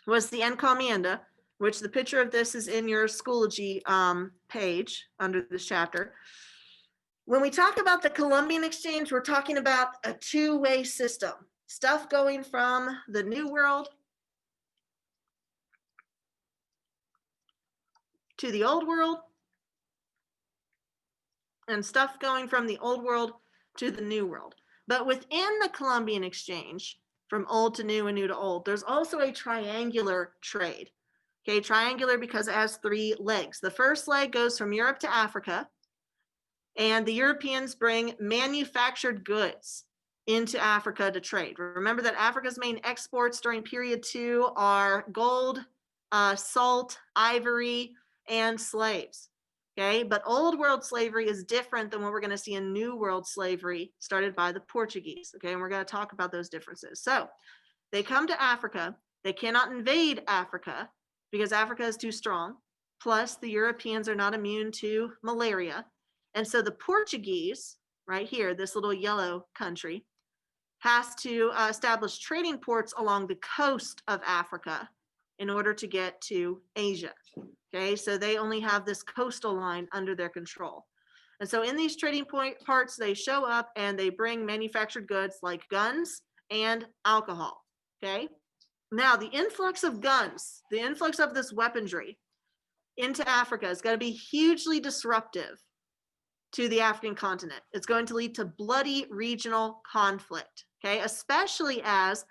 was the encomienda, which the picture of this is in your Schoology page under this chapter. When we talk about the Columbian Exchange, we're talking about a two-way system. Stuff going from the New World to the Old World, and stuff going from the Old World to the New World. But within the Columbian Exchange, from old to new and new to old, there's also a triangular trade. Okay, triangular because it has three legs. The first leg goes from Europe to Africa, and the Europeans bring manufactured goods into Africa to trade. Remember that Africa's main exports during period 2 are gold, salt, ivory, and slaves. Okay, but old world slavery is different than what we're going to see in new world slavery started by the Portuguese. Okay, and we're going to talk about those differences. So they come to Africa. They cannot invade Africa because Africa is too strong. Plus, the Europeans are not immune to malaria. And so the Portuguese, right here, this little yellow country, has to establish trading ports along the coast of Africa in order to get to Asia. Okay, so they only have this coastal line under their control. And so in these trading parts, they show up and they bring manufactured goods like guns and alcohol. Okay, now the influx of guns, the influx of this weaponry into Africa is going to be hugely disruptive to the African continent. It's going to lead to bloody regional conflict, okay, especially as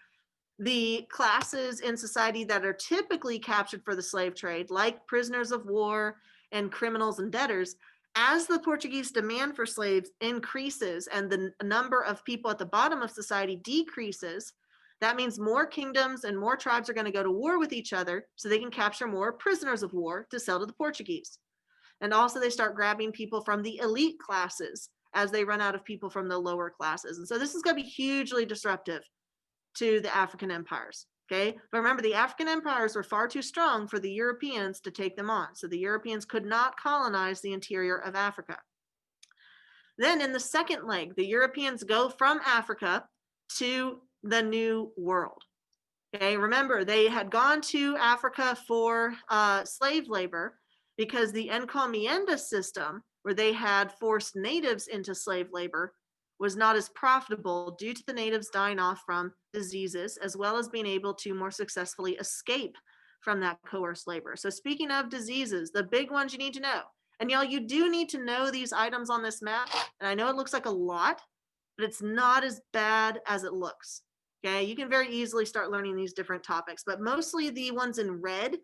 the classes in society that are typically captured for the slave trade, like prisoners of war and criminals and debtors, as the Portuguese demand for slaves increases and the number of people at the bottom of society decreases, that means more kingdoms and more tribes are going to go to war with each other so they can capture more prisoners of war to sell to the Portuguese. And also they start grabbing people from the elite classes as they run out of people from the lower classes. And so this is going to be hugely disruptive to the African empires. Okay, but remember, the African empires were far too strong for the Europeans to take them on. So the Europeans could not colonize the interior of Africa. Then in the second leg, the Europeans go from Africa to the New World. Okay, remember, they had gone to Africa for slave labor because the encomienda system, where they had forced natives into slave labor, was not as profitable due to the natives dying off from diseases, as well as being able to more successfully escape from that coerced labor. So speaking of diseases, the big ones you need to know, and y'all, you do need to know these items on this map, and I know it looks like a lot, but it's not as bad as it looks. Okay, you can very easily start learning these different topics, but mostly the ones in red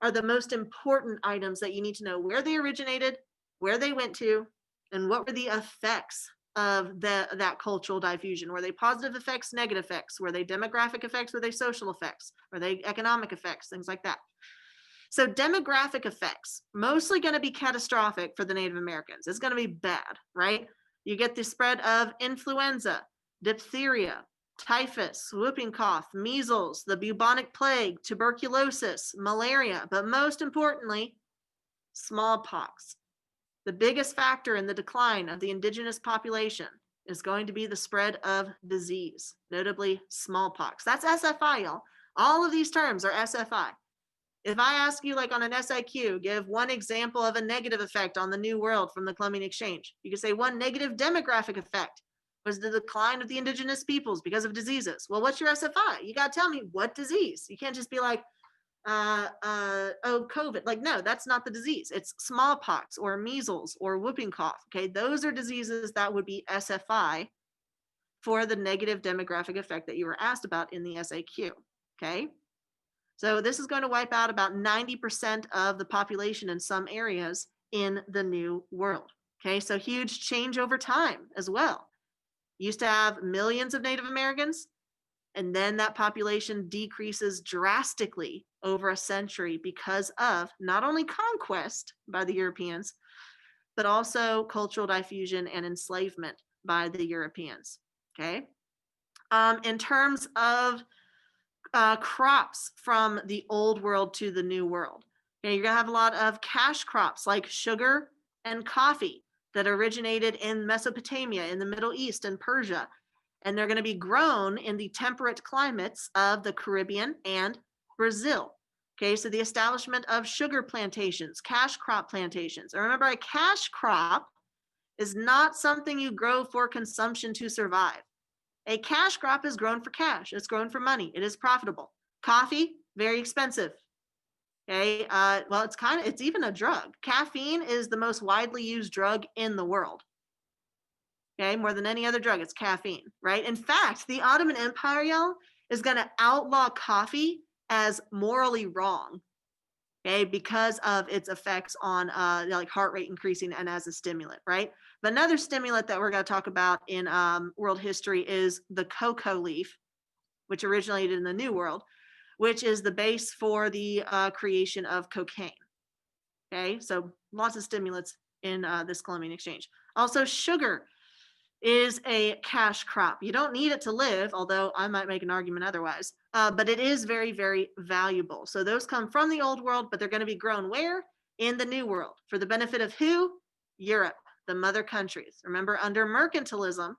are the most important items that you need to know: where they originated, where they went to, and what were the effects of that cultural diffusion. Were they positive effects, negative effects? Were they demographic effects? Were they social effects? Were they economic effects? Things like that. So demographic effects, mostly going to be catastrophic for the Native Americans. It's going to be bad, right? You get the spread of influenza, diphtheria, typhus, whooping cough, measles, the bubonic plague, tuberculosis, malaria, but most importantly, smallpox. The biggest factor in the decline of the indigenous population is going to be the spread of disease, notably smallpox. That's SFI, y'all. All of these terms are SFI. If I ask you, like on an SIQ, give one example of a negative effect on the New World from the Columbian Exchange, you could say one negative demographic effect was the decline of the indigenous peoples because of diseases. Well, what's your SFI? You got to tell me what disease. You can't just be like, oh, COVID. Like, no, that's not the disease. It's smallpox or measles or whooping cough. Okay, those are diseases that would be SFI for the negative demographic effect that you were asked about in the SAQ. Okay, so this is going to wipe out about 90% of the population in some areas in the New World. Okay, so huge change over time as well. Used to have millions of Native Americans, and then that population decreases drastically over a century because of not only conquest by the Europeans, but also cultural diffusion and enslavement by the Europeans. Okay. In terms of crops from the old world to the new world, okay, you're going to have a lot of cash crops like sugar and coffee that originated in Mesopotamia, in the Middle East and Persia. And they're going to be grown in the temperate climates of the Caribbean and Brazil. Okay, so the establishment of sugar plantations, cash crop plantations. And remember, a cash crop is not something you grow for consumption to survive. A cash crop is grown for cash. It's grown for money. It is profitable. Coffee, very expensive. Okay, well, it's even a drug. Caffeine is the most widely used drug in the world. Okay, more than any other drug, it's caffeine, right? In fact, the Ottoman Empire, y'all, is going to outlaw coffee as morally wrong, okay, because of its effects on like heart rate increasing and as a stimulant, right? But another stimulant that we're going to talk about in world history is the cocoa leaf, which originated in the New World, which is the base for the creation of cocaine. Okay, so lots of stimulants in this Columbian Exchange. Also, sugar is a cash crop. You don't need it to live, although I might make an argument otherwise, but it is very, very valuable. So those come from the old world, but they're going to be grown where? In the new world. For the benefit of who? Europe, the mother countries. Remember, under mercantilism,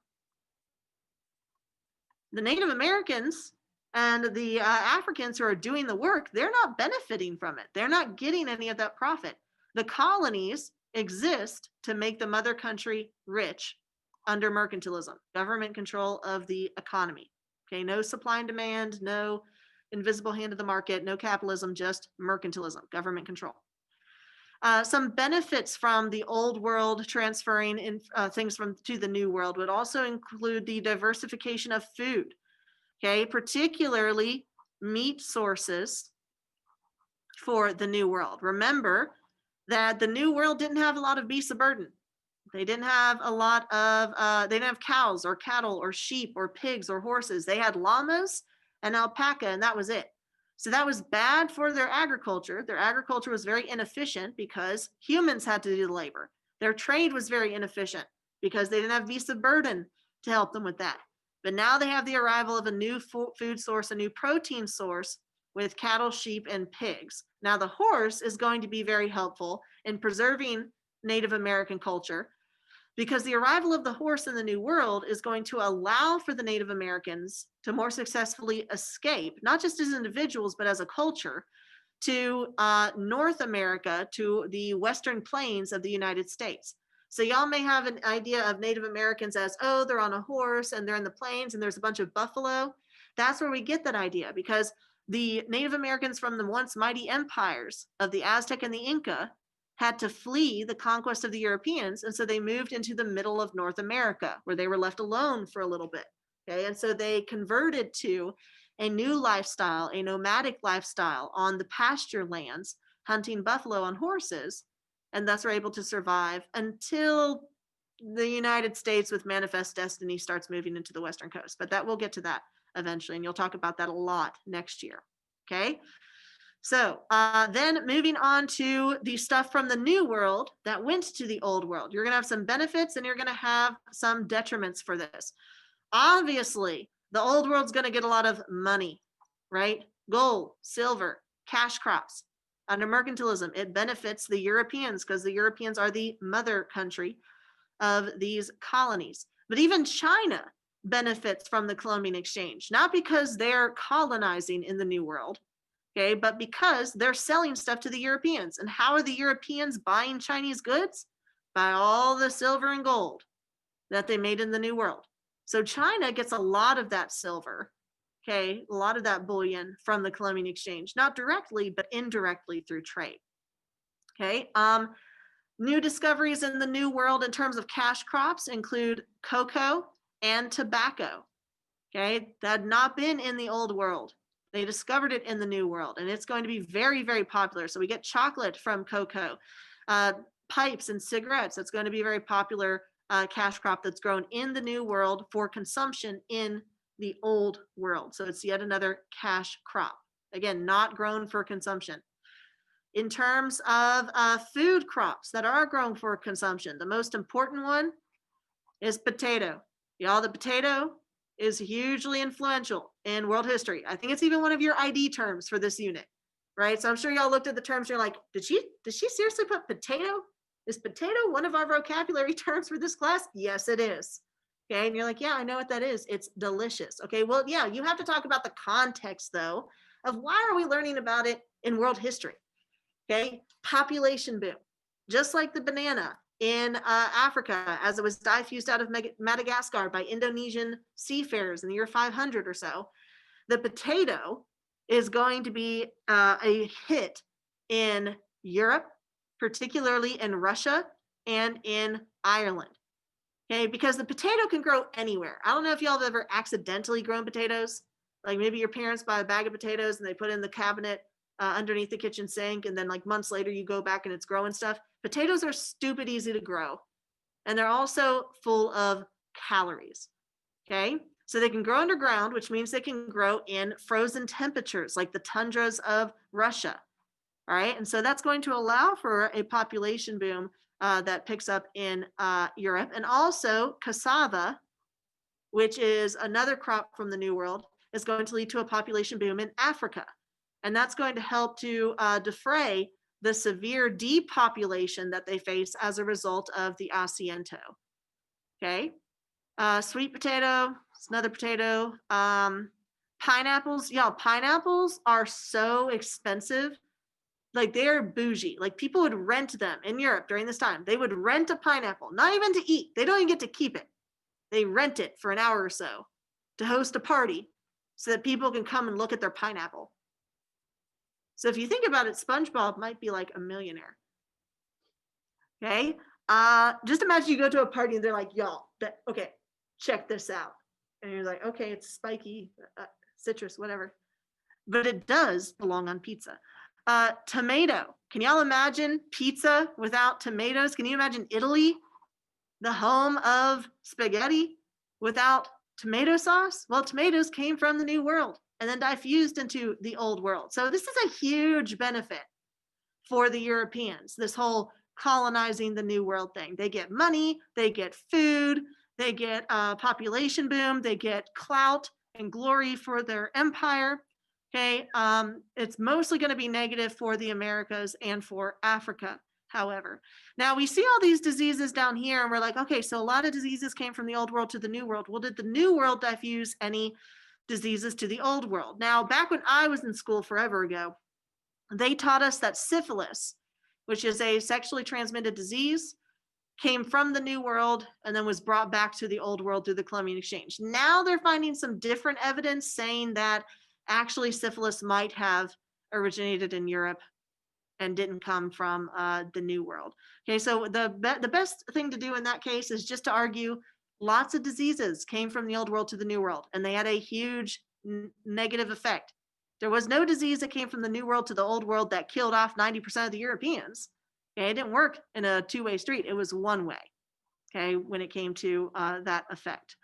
the Native Americans and the Africans who are doing the work, they're not benefiting from it. They're not getting any of that profit. The colonies exist to make the mother country rich under mercantilism, government control of the economy. Okay, no supply and demand, no invisible hand of the market, no capitalism, just mercantilism, government control. Some benefits from the old world transferring in, things to the new world would also include the diversification of food, okay, particularly meat sources for the new world. Remember that the new world didn't have a lot of beasts of burden. They didn't have a lot of, they didn't have cows or cattle or sheep or pigs or horses. They had llamas and alpaca, and that was it. So that was bad for their agriculture. Their agriculture was very inefficient because humans had to do the labor. Their trade was very inefficient because they didn't have beasts of burden to help them with that. But now they have the arrival of a new food source, a new protein source with cattle, sheep, and pigs. Now the horse is going to be very helpful in preserving Native American culture, because the arrival of the horse in the New World is going to allow for the Native Americans to more successfully escape, not just as individuals, but as a culture, to North America, to the Western plains of the United States. So y'all may have an idea of Native Americans as, oh, they're on a horse and they're in the plains and there's a bunch of buffalo. That's where we get that idea, because the Native Americans from the once mighty empires of the Aztec and the Inca had to flee the conquest of the Europeans. And so they moved into the middle of North America, where they were left alone for a little bit. Okay. And so they converted to a new lifestyle, a nomadic lifestyle on the pasture lands, hunting buffalo on horses, and thus were able to survive until the United States with Manifest Destiny starts moving into the Western coast. But that we'll get to that eventually, and you'll talk about that a lot next year. Okay. So then moving on to the stuff from the New World that went to the Old World. You're going to have some benefits and you're going to have some detriments for this. Obviously, the Old World's going to get a lot of money, right? Gold, silver, cash crops. Under mercantilism, it benefits the Europeans because the Europeans are the mother country of these colonies. But even China benefits from the Columbian Exchange, not because they're colonizing in the New World, okay, but because they're selling stuff to the Europeans. And how are the Europeans buying Chinese goods? By all the silver and gold that they made in the New World. So China gets a lot of that silver, okay, a lot of that bullion from the Columbian Exchange, not directly, but indirectly through trade. Okay, new discoveries in the New World in terms of cash crops include cocoa and tobacco. Okay, that had not been in the Old World. They discovered it in the New World, and it's going to be very, very popular. So we get chocolate from cocoa, pipes and cigarettes. That's going to be a very popular cash crop that's grown in the New World for consumption in the Old World. So it's yet another cash crop. Again, not grown for consumption. In terms of food crops that are grown for consumption, the most important one is potato. Y'all, the potato is hugely influential in world history. I think it's even one of your ID terms for this unit, right? So I'm sure y'all looked at the terms, you're like, did she seriously put potato? Is potato one of our vocabulary terms for this class? Yes, it is. Okay, and you're like, yeah, I know what that is. It's delicious. Okay, well, yeah, you have to talk about the context though of why are we learning about it in world history? Okay, population boom. Just like the banana in Africa, as it was diffused out of Madagascar by Indonesian seafarers in the year 500 or so, the potato is going to be a hit in Europe, particularly in Russia and in Ireland. Okay, because the potato can grow anywhere. I don't know if y'all have ever accidentally grown potatoes. Like maybe your parents buy a bag of potatoes and they put it in the cabinet underneath the kitchen sink, and then like months later you go back and it's growing stuff. Potatoes are stupid easy to grow, and they're also full of calories. Okay, so they can grow underground, which means they can grow in frozen temperatures like the tundras of Russia. All right, and so that's going to allow for a population boom that picks up in Europe. And also cassava, which is another crop from the New World, is going to lead to a population boom in Africa. And that's going to help to defray the severe depopulation that they face as a result of the asiento. Okay, sweet potato, it's another potato. Pineapples, y'all, pineapples are so expensive. Like they're bougie. Like people would rent them in Europe during this time. They would rent a pineapple, not even to eat. They don't even get to keep it. They rent it for an hour or so to host a party so that people can come and look at their pineapple. So if you think about it, SpongeBob might be like a millionaire. Okay. Just imagine you go to a party and they're like, y'all, okay, check this out. And you're like, okay, it's spiky, citrus, whatever. But it does belong on pizza. Tomato. Can y'all imagine pizza without tomatoes? Can you imagine Italy, the home of spaghetti, without tomato sauce? Well, tomatoes came from the New World and then diffused into the Old World. So this is a huge benefit for the Europeans, this whole colonizing the New World thing. They get money, they get food, they get population boom, they get clout and glory for their empire. Okay, it's mostly going to be negative for the Americas and for Africa, however. Now we see all these diseases down here and we're like, okay, so a lot of diseases came from the Old World to the New World. Well, did the New World diffuse any diseases to the Old World? Now, back when I was in school forever ago, they taught us that syphilis, which is a sexually transmitted disease, came from the New World and then was brought back to the Old World through the Columbian Exchange. Now they're finding some different evidence saying that actually syphilis might have originated in Europe and didn't come from the New World. Okay, so the best thing to do in that case is just to argue lots of diseases came from the Old World to the New World, and they had a huge negative effect. There was no disease that came from the New World to the Old World that killed off 90% of the Europeans. Okay, it didn't work in a two-way street. It was one way, okay, when it came to that effect.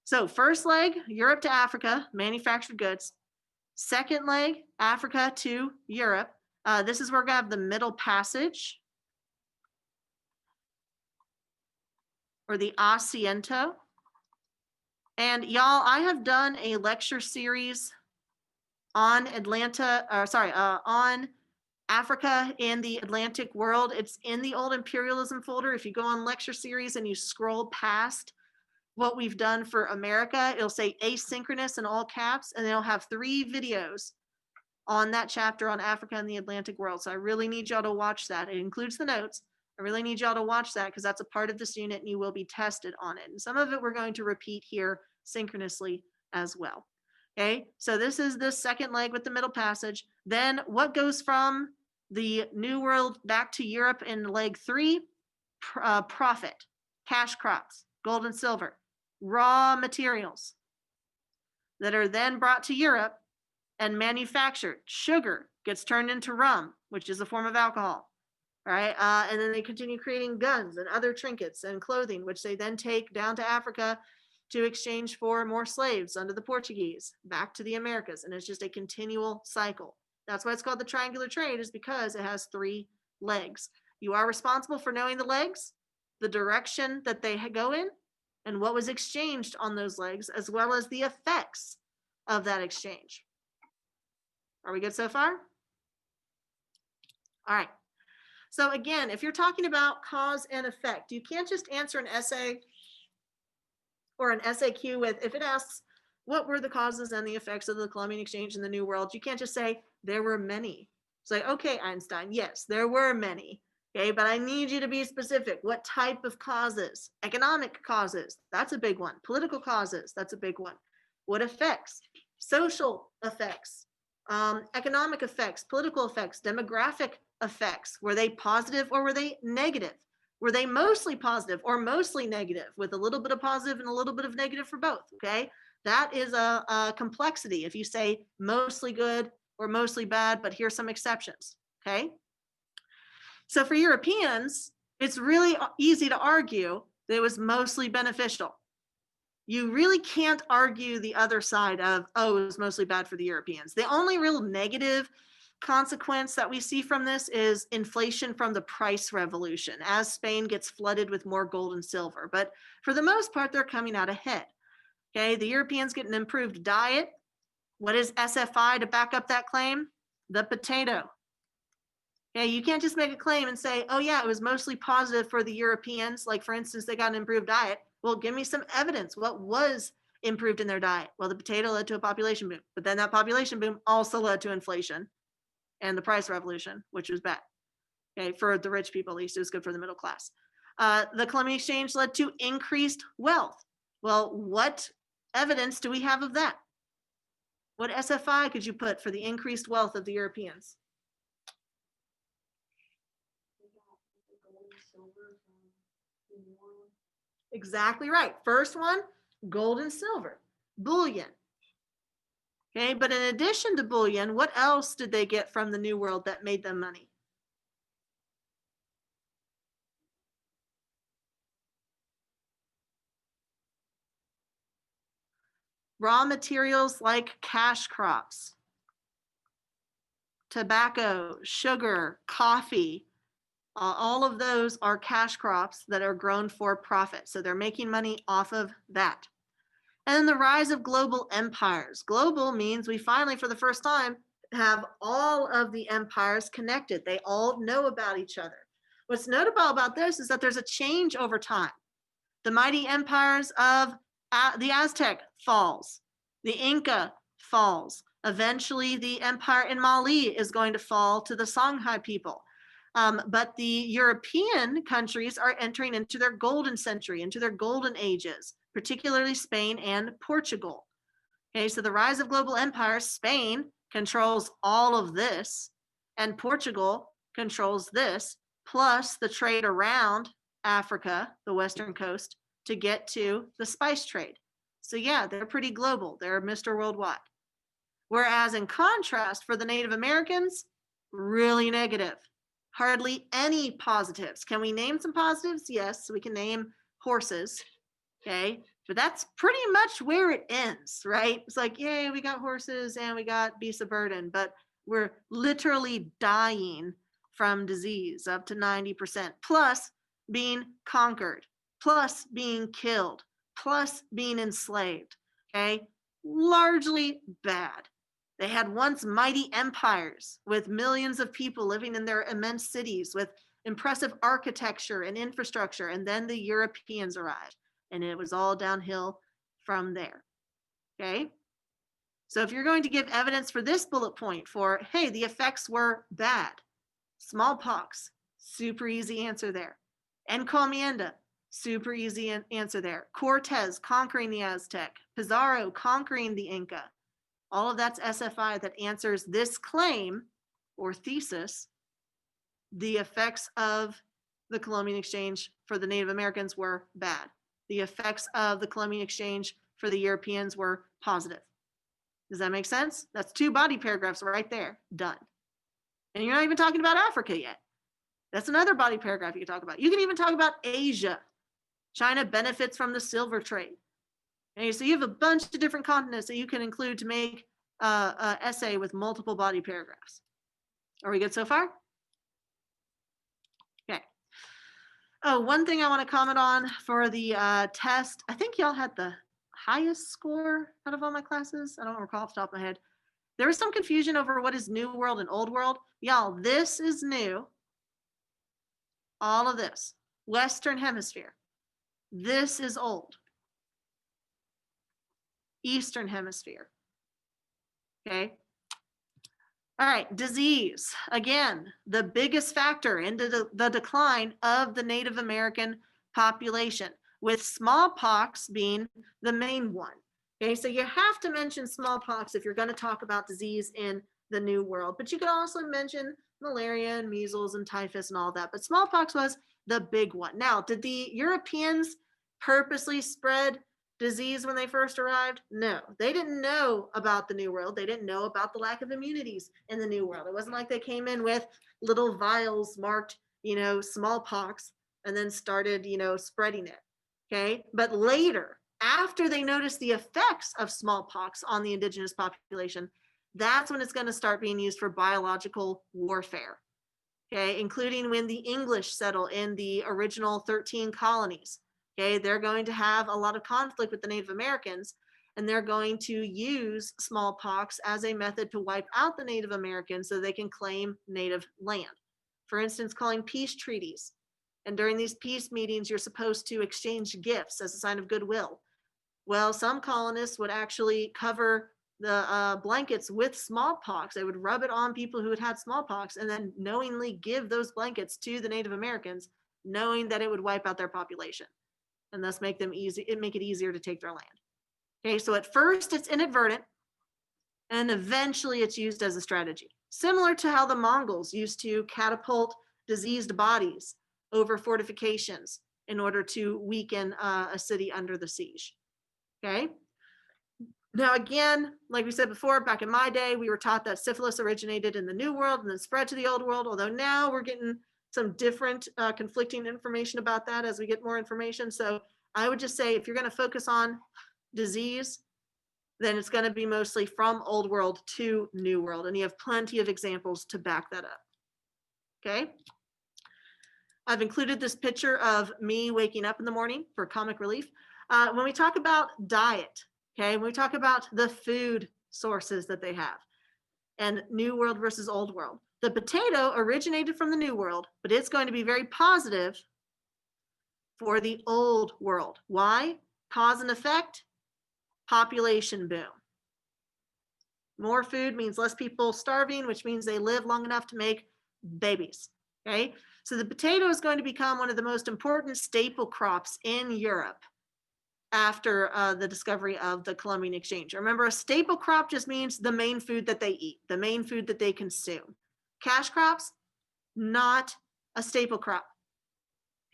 So first leg, Europe to Africa, manufactured goods. Second leg, Africa to Europe. This is where we're going to have the Middle Passage, or the Asiento. And y'all, I have done a lecture series on on Africa in the Atlantic world. It's in the old imperialism folder. If you go on lecture series and you scroll past what we've done for America, it'll say asynchronous in all caps, and they'll have 3 videos on that chapter on Africa and the Atlantic world. So I really need y'all to watch that. It includes the notes. I really need y'all to watch that because that's a part of this unit and you will be tested on it. And some of it we're going to repeat here synchronously as well. Okay, so this is the second leg with the Middle Passage. Then what goes from the New World back to Europe in leg 3? Profit, cash crops, gold and silver, raw materials that are then brought to Europe and manufactured. Sugar gets turned into rum, which is a form of alcohol. All right, and then they continue creating guns and other trinkets and clothing, which they then take down to Africa to exchange for more slaves under the Portuguese, back to the Americas. And it's just a continual cycle. That's why it's called the triangular trade, is because it has 3 legs. You are responsible for knowing the legs, the direction that they go in, and what was exchanged on those legs, as well as the effects of that exchange. Are we good so far? All right. So again, if you're talking about cause and effect, you can't just answer an essay or an SAQ with, if it asks what were the causes and the effects of the Columbian Exchange in the New World? You can't just say there were many. It's like, okay, Einstein, yes, there were many. Okay, but I need you to be specific. What type of causes? Economic causes, that's a big one. Political causes, that's a big one. What effects? Social effects, economic effects, political effects, demographic effects. Were they positive or were they negative? Were they mostly positive or mostly negative, with a little bit of positive and a little bit of negative for both? Okay, that is a complexity if you say mostly good or mostly bad, but here's some exceptions. Okay, so for Europeans, it's really easy to argue that it was mostly beneficial. You really can't argue the other side of, oh, it was mostly bad for the Europeans. The only real negative consequence that we see from this is inflation from the price revolution as Spain gets flooded with more gold and silver. But for the most part, they're coming out ahead. Okay, the Europeans get an improved diet. What is SFI to back up that claim? The potato. Okay, you can't just make a claim and say, oh yeah, it was mostly positive for the Europeans. Like for instance, they got an improved diet. Well, give me some evidence. What was improved in their diet? Well, the potato led to a population boom, but then that population boom also led to inflation and the price revolution, which was bad. Okay, for the rich people, at least it was good for the middle class. The Columbian Exchange led to increased wealth. Well, what evidence do we have of that? What SFI could you put for the increased wealth of the Europeans? Exactly right. First one, gold and silver, bullion. Okay, but in addition to bullion, what else did they get from the New World that made them money? Raw materials like cash crops, tobacco, sugar, coffee, all of those are cash crops that are grown for profit. So they're making money off of that. And then the rise of global empires. Global means we finally, for the first time, have all of the empires connected. They all know about each other. What's notable about this is that there's a change over time. The mighty empires of the Aztec falls, the Inca falls. Eventually, the empire in Mali is going to fall to the Songhai people. But the European countries are entering into their golden century, into their golden ages, particularly Spain and Portugal. Okay, so the rise of global empires, Spain controls all of this, and Portugal controls this, plus the trade around Africa, the western coast, to get to the spice trade. So yeah, they're pretty global. They're Mr. Worldwide. Whereas in contrast, for the Native Americans, really negative. Hardly any positives. Can we name some positives? Yes, we can name horses. Okay, but that's pretty much where it ends, right? It's like, yay, we got horses and we got beasts of burden, but we're literally dying from disease up to 90%, plus being conquered, plus being killed, plus being enslaved. Okay, largely bad. They had once mighty empires with millions of people living in their immense cities with impressive architecture and infrastructure, and then the Europeans arrived, and it was all downhill from there. Okay? So if you're going to give evidence for this bullet point for, hey, the effects were bad, smallpox, super easy answer there. Encomienda, super easy answer there. Cortez conquering the Aztec, Pizarro conquering the Inca. All of that's SFI that answers this claim or thesis. The effects of the Columbian Exchange for the Native Americans were bad. The effects of the Columbian Exchange for the Europeans were positive. Does that make sense? That's 2 body paragraphs right there, done. And you're not even talking about Africa yet. That's another body paragraph you can talk about. You can even talk about Asia. China benefits from the silver trade. Okay, so you have a bunch of different continents that you can include to make an essay with multiple body paragraphs. Are we good so far? Okay. Oh, one thing I want to comment on for the test. I think y'all had the highest score out of all my classes. I don't recall off the top of my head. There was some confusion over what is New World and Old World. Y'all, this is new. All of this. Western Hemisphere. This is old. Eastern Hemisphere. Okay. All right, disease. Again, the biggest factor into the decline of the Native American population, with smallpox being the main one. Okay, so you have to mention smallpox if you're going to talk about disease in the New World, but you could also mention malaria and measles and typhus and all that. But smallpox was the big one. Now, did the Europeans purposely spread disease when they first arrived? No, they didn't know about the New World. They didn't know about the lack of immunities in the New World. It wasn't like they came in with little vials marked, smallpox and then started, spreading it. Okay. But later, after they noticed the effects of smallpox on the indigenous population, that's when it's going to start being used for biological warfare. Okay, including when the English settle in the original 13 colonies. Okay, they're going to have a lot of conflict with the Native Americans, and they're going to use smallpox as a method to wipe out the Native Americans so they can claim native land. For instance, calling peace treaties. And during these peace meetings, you're supposed to exchange gifts as a sign of goodwill. Well, some colonists would actually cover the blankets with smallpox. They would rub it on people who had smallpox and then knowingly give those blankets to the Native Americans, knowing that it would wipe out their population and thus make it easier to take their land. Okay, so at first it's inadvertent and eventually it's used as a strategy. Similar to how the Mongols used to catapult diseased bodies over fortifications in order to weaken a city under the siege. Okay. Now, again, like we said before, back in my day, we were taught that syphilis originated in the New World and then spread to the Old World, although now we're getting some different conflicting information about that as we get more information. So I would just say if you're going to focus on disease, then it's going to be mostly from Old World to New World. And you have plenty of examples to back that up. Okay. I've included this picture of me waking up in the morning for comic relief. When we talk about diet, okay, when we talk about the food sources that they have and New World versus Old World, the potato originated from the New World, but it's going to be very positive for the Old World. Why? Cause and effect, population boom. More food means less people starving, which means they live long enough to make babies, okay? So the potato is going to become one of the most important staple crops in Europe after the discovery of the Columbian Exchange. Remember, a staple crop just means the main food that they eat, the main food that they consume. Cash crops, not a staple crop.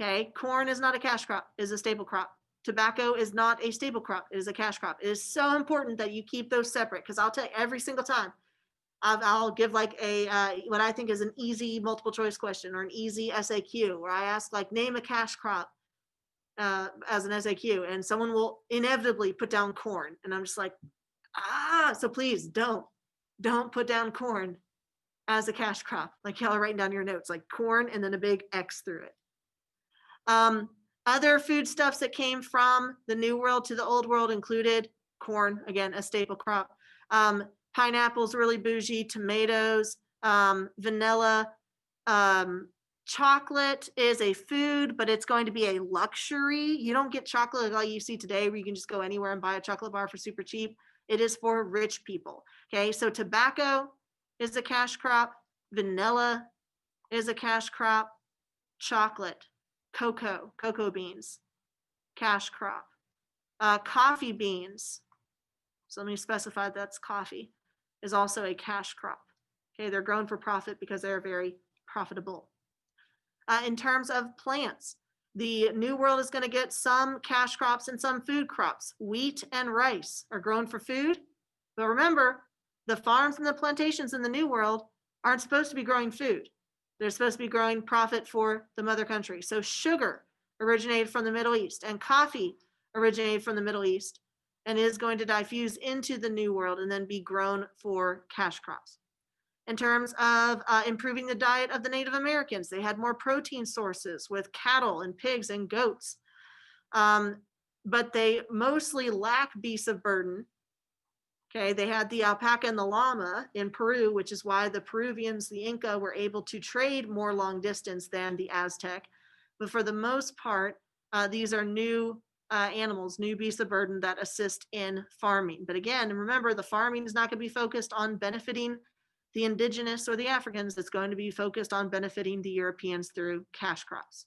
Okay, corn is not a cash crop, it is a staple crop. Tobacco is not a staple crop, it is a cash crop. It is so important that you keep those separate, because I'll tell you every single time, I'll give like a what I think is an easy multiple choice question or an easy SAQ where I ask like name a cash crop as an SAQ, and someone will inevitably put down corn, and I'm just like, so please don't put down corn as a cash crop. Like y'all are writing down your notes, like corn and then a big X through it. Other foodstuffs that came from the New World to the Old World included corn, again, a staple crop. Pineapples, really bougie, tomatoes, vanilla. Chocolate is a food, but it's going to be a luxury. You don't get chocolate like you see today where you can just go anywhere and buy a chocolate bar for super cheap. It is for rich people. Okay, so tobacco is a cash crop. Vanilla is a cash crop. Chocolate, cocoa beans, cash crop. Coffee beans, so let me specify that's coffee, is also a cash crop. Okay, they're grown for profit because they're very profitable. In terms of plants, the New World is going to get some cash crops and some food crops. Wheat and rice are grown for food, but remember, the farms and the plantations in the New World aren't supposed to be growing food. They're supposed to be growing profit for the mother country. So sugar originated from the Middle East and coffee originated from the Middle East and is going to diffuse into the New World and then be grown for cash crops. In terms of improving the diet of the Native Americans, they had more protein sources with cattle and pigs and goats, but they mostly lack beasts of burden. Okay, they had the alpaca and the llama in Peru, which is why the Peruvians, the Inca, were able to trade more long distance than the Aztec. But for the most part, these are new animals, new beasts of burden that assist in farming. But again, remember, the farming is not going to be focused on benefiting the indigenous or the Africans. It's going to be focused on benefiting the Europeans through cash crops.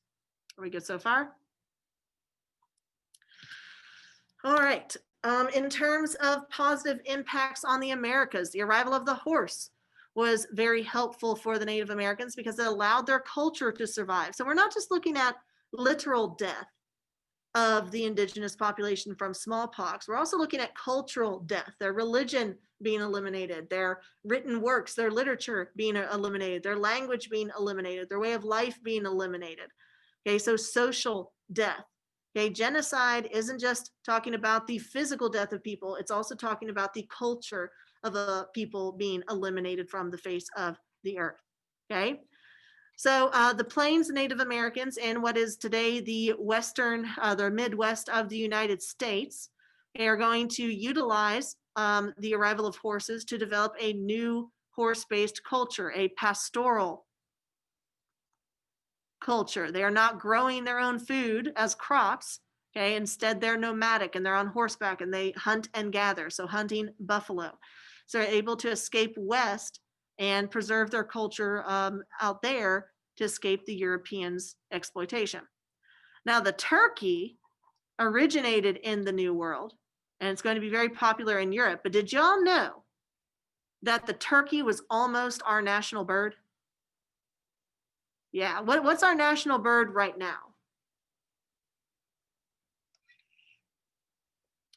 Are we good so far? All right. In terms of positive impacts on the Americas, the arrival of the horse was very helpful for the Native Americans because it allowed their culture to survive. So we're not just looking at literal death of the indigenous population from smallpox. We're also looking at cultural death, their religion being eliminated, their written works, their literature being eliminated, their language being eliminated, their way of life being eliminated. Okay, so social death. Okay, genocide isn't just talking about the physical death of people, it's also talking about the culture of a people being eliminated from the face of the earth. Okay, so the Plains Native Americans in what is today the western, the Midwest of the United States, are going to utilize the arrival of horses to develop a new horse-based culture, a pastoral culture. They are not growing their own food as crops. Okay, instead they're nomadic and they're on horseback and they hunt and gather. So hunting buffalo. So they're able to escape west and preserve their culture out there to escape the Europeans' exploitation. Now the turkey originated in the New World and it's going to be very popular in Europe. But did y'all know that the turkey was almost our national bird? Yeah, what's our national bird right now?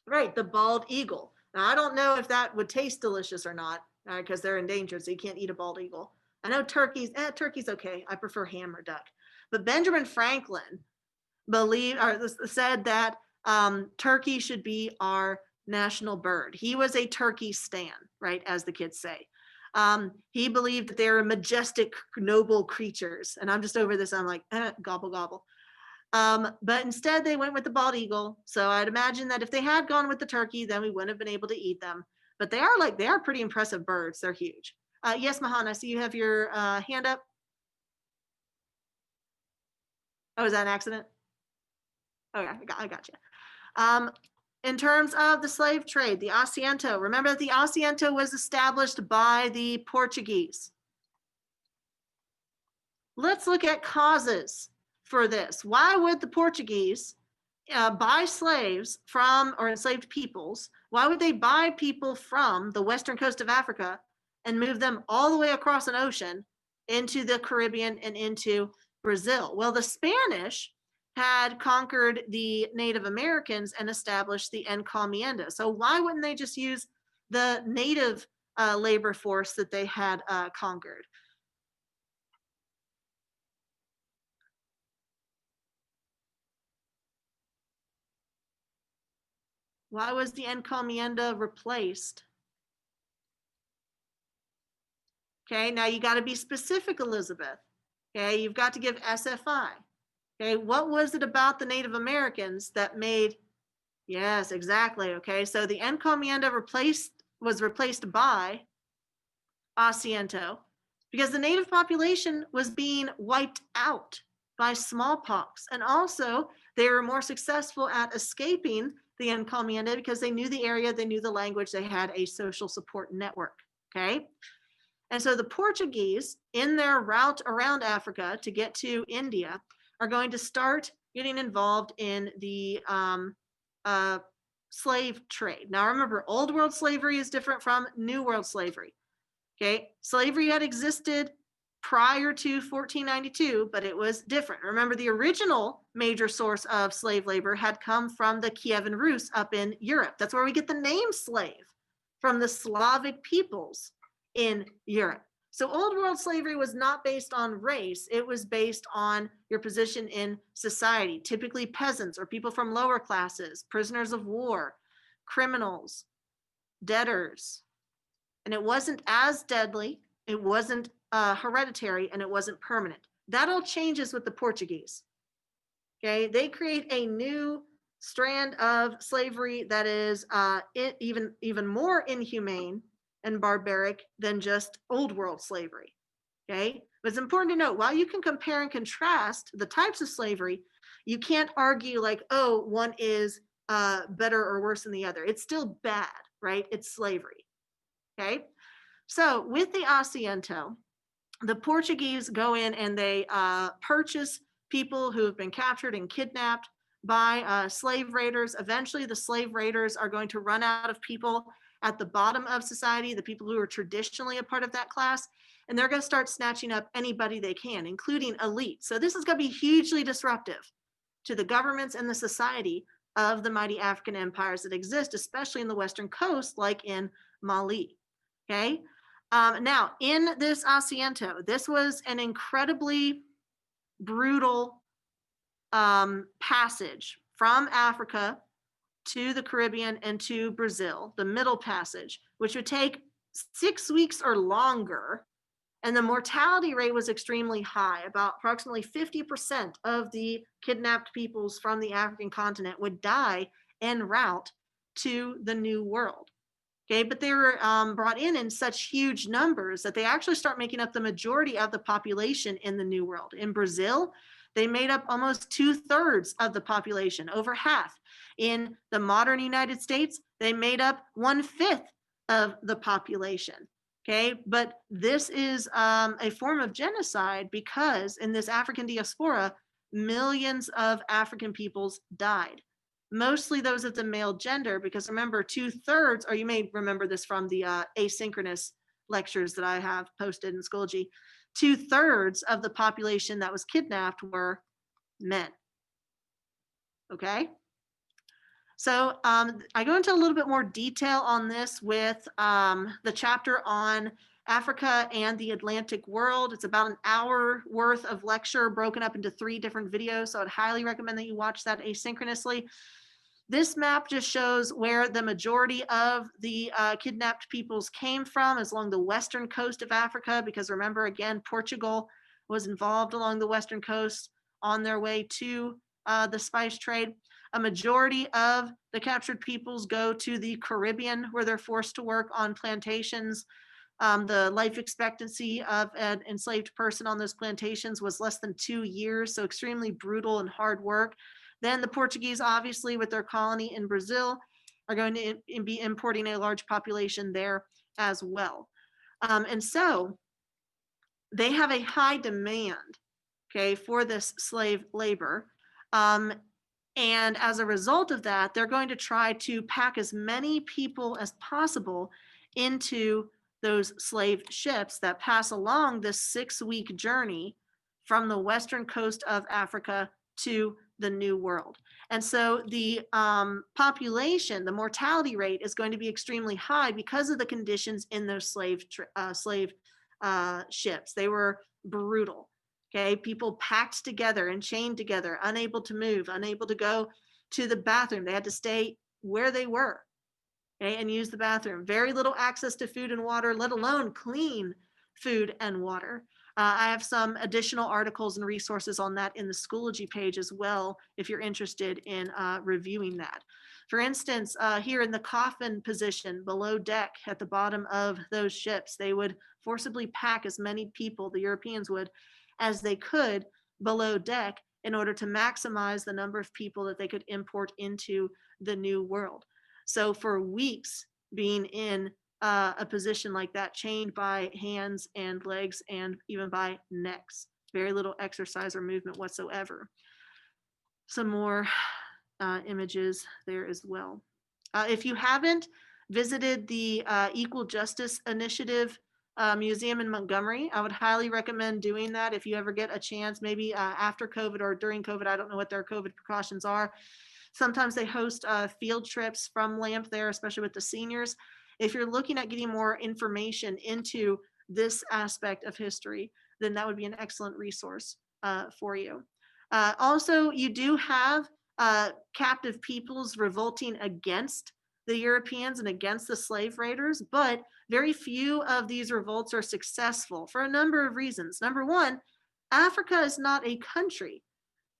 Right, the bald eagle. Now, I don't know if that would taste delicious or not, because they're endangered, so you can't eat a bald eagle. I know turkey's okay. I prefer ham or duck. But Benjamin Franklin said that turkey should be our national bird. He was a turkey stan, right, as the kids say. He believed that they were majestic, noble creatures. And I'm just over this. I'm like, gobble, gobble. But instead they went with the bald eagle. So I'd imagine that if they had gone with the turkey, then we wouldn't have been able to eat them. But they are pretty impressive birds. They're huge. Yes, Mahan, I see you have your hand up. Oh, is that an accident? Okay, I got you. In terms of the slave trade, the asiento, remember that the asiento was established by the Portuguese. Let's look at causes for this. Why would the Portuguese buy slaves from, or enslaved peoples? Why would they buy people from the western coast of Africa and move them all the way across an ocean into the Caribbean and into Brazil? Well, the Spanish had conquered the Native Americans and established the encomienda. So why wouldn't they just use the native labor force that they had conquered? Why was the encomienda replaced? Okay, now you got to be specific, Elizabeth. Okay, you've got to give SFI. Okay, what was it about the Native Americans that made, yes, exactly. Okay, so the encomienda was replaced by asiento because the native population was being wiped out by smallpox. And also they were more successful at escaping the encomienda because they knew the area, they knew the language, they had a social support network. Okay. And so the Portuguese, in their route around Africa to get to India, are going to start getting involved in the slave trade. Now remember, old world slavery is different from new world slavery. Okay, slavery had existed prior to 1492, but it was different. Remember, the original major source of slave labor had come from the Kievan Rus up in Europe. That's where we get the name slave, from the Slavic peoples in Europe. So old world slavery was not based on race. It was based on your position in society, typically peasants or people from lower classes, prisoners of war, criminals, debtors. And it wasn't as deadly, it wasn't hereditary, and it wasn't permanent. That all changes with the Portuguese. Okay, they create a new strand of slavery that is even more inhumane and barbaric than just old world slavery. Okay. But it's important to note while you can compare and contrast the types of slavery, you can't argue like, oh, one is better or worse than the other. It's still bad, right? It's slavery. Okay. So with the Asiento, the Portuguese go in and they purchase people who have been captured and kidnapped by slave raiders. Eventually, the slave raiders are going to run out of people at the bottom of society, the people who are traditionally a part of that class, and they're going to start snatching up anybody they can, including elite. So this is going to be hugely disruptive to the governments and the society of the mighty African empires that exist, especially in the Western coast, like in Mali. Okay. Now, in this Asiento, this was an incredibly brutal passage from Africa to the Caribbean and to Brazil, the Middle Passage, which would take 6 weeks or longer. And the mortality rate was extremely high. About approximately 50% of the kidnapped peoples from the African continent would die en route to the New World. Okay, but they were brought in such huge numbers that they actually start making up the majority of the population in the New World. In Brazil, they made up almost 2/3 of the population, over half. In the modern United States, they made up 1/5 of the population. Okay, but this is a form of genocide because in this African diaspora, millions of African peoples died, mostly those of the male gender, because remember, 2/3, or you may remember this from the asynchronous lectures that I have posted in Schoology, 2/3 of the population that was kidnapped were men. Okay. So I go into a little bit more detail on this with the chapter on Africa and the Atlantic world. It's about an hour worth of lecture broken up into 3 different videos. So I'd highly recommend that you watch that asynchronously. This map just shows where the majority of the kidnapped peoples came from, is along the western coast of Africa, because remember, again, Portugal was involved along the western coast on their way to the spice trade. A majority of the captured peoples go to the Caribbean, where they're forced to work on plantations. The life expectancy of an enslaved person on those plantations was less than 2 years, so extremely brutal and hard work. Then the Portuguese, obviously, with their colony in Brazil, are going to be importing a large population there as well. And so they have a high demand, okay, for this slave labor. And as a result of that, they're going to try to pack as many people as possible into those slave ships that pass along this 6-week journey from the western coast of Africa to the New World. And so the population, the mortality rate is going to be extremely high because of the conditions in those slave ships. They were brutal. Okay, people packed together and chained together, unable to move, unable to go to the bathroom. They had to stay where they were, okay, and use the bathroom. Very little access to food and water, let alone clean food and water. I have some additional articles and resources on that in the Schoology page as well, if you're interested in reviewing that. For instance, here in the coffin position below deck at the bottom of those ships, they would forcibly pack as many people, the Europeans would, as they could below deck in order to maximize the number of people that they could import into the New World. So for weeks being in a position like that, chained by hands and legs and even by necks, very little exercise or movement whatsoever. Some more images there as well. If you haven't visited the Equal Justice Initiative museum in Montgomery, I would highly recommend doing that if you ever get a chance, maybe after COVID or during COVID. I don't know what their COVID precautions are. Sometimes they host field trips from LAMP there, especially with the seniors. If you're looking at getting more information into this aspect of history, then that would be an excellent resource for you. Also, you do have captive peoples revolting against the Europeans and against the slave raiders, but very few of these revolts are successful for a number of reasons. Number one, Africa is not a country.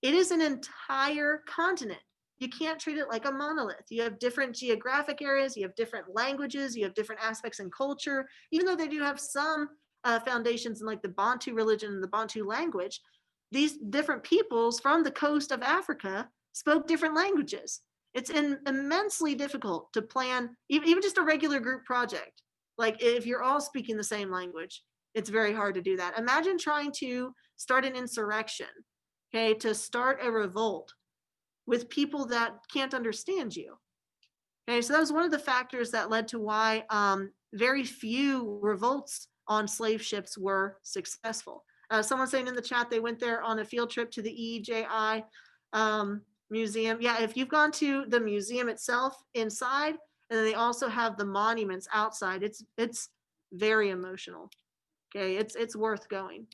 It is an entire continent. You can't treat it like a monolith. You have different geographic areas, you have different languages, you have different aspects in culture, even though they do have some foundations in like the Bantu religion and the Bantu language, these different peoples from the coast of Africa spoke different languages. It's immensely difficult to plan even just a regular group project. Like if you're all speaking the same language, it's very hard to do that. Imagine trying to start an insurrection, okay, to start a revolt with people that can't understand you. Okay, so that was one of the factors that led to why very few revolts on slave ships were successful. Someone saying in the chat they went there on a field trip to the EJI museum. Yeah, if you've gone to the museum itself inside, and then they also have the monuments outside, it's very emotional. Okay, it's worth going.